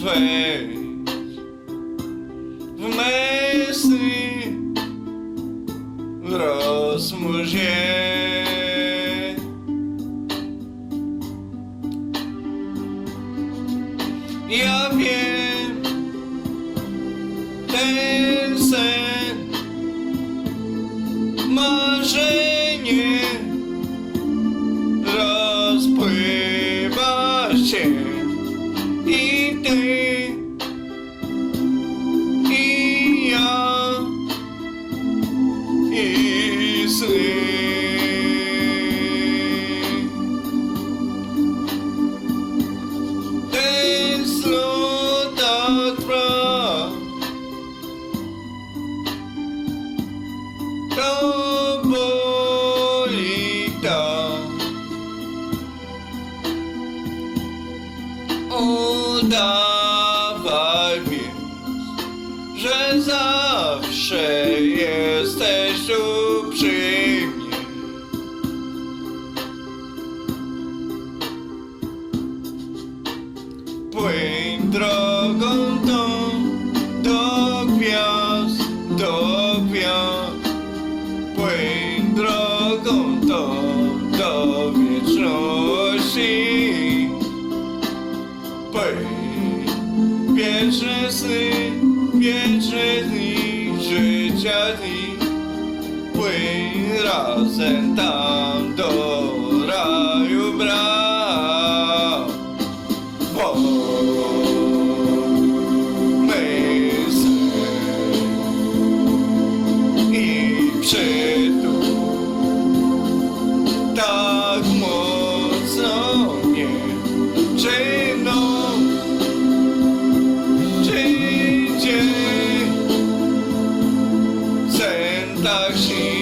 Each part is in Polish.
wejdź w myśli, rozmusz je. Ja wiem, ten sen, marzenie rozpływa się i ty, i ja, i sny. To boli tak. Udawaj więc, że zawsze jesteś tu przy mnie. Płyń drogą tą do gwiazd, do gwiazd. Płyń drogą tą do wieczności. Płyń wieczne sny, wieczne dni, życia dni. Płyń razem tam do raju bram. Bo myśl i przytul tak mocno mnie czyną, czy dzień sen tak śni.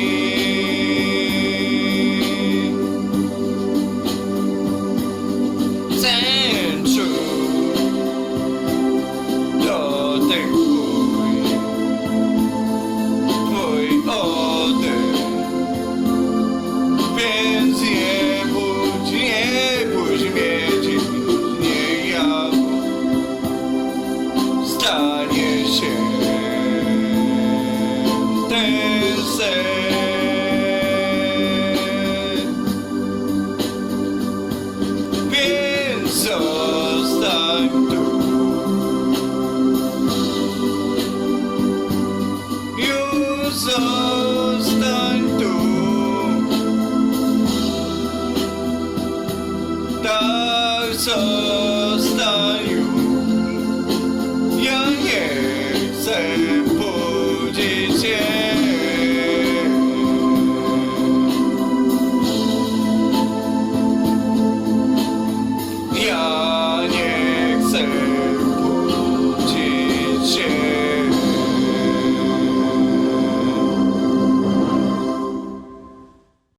Sen czuć dotyk twój oddech, więc nie budź mnie dziś, nie ja, stanie się ten sen, więc zostań tu. Już zostań tu. Tak zostań już. Ja nie chcę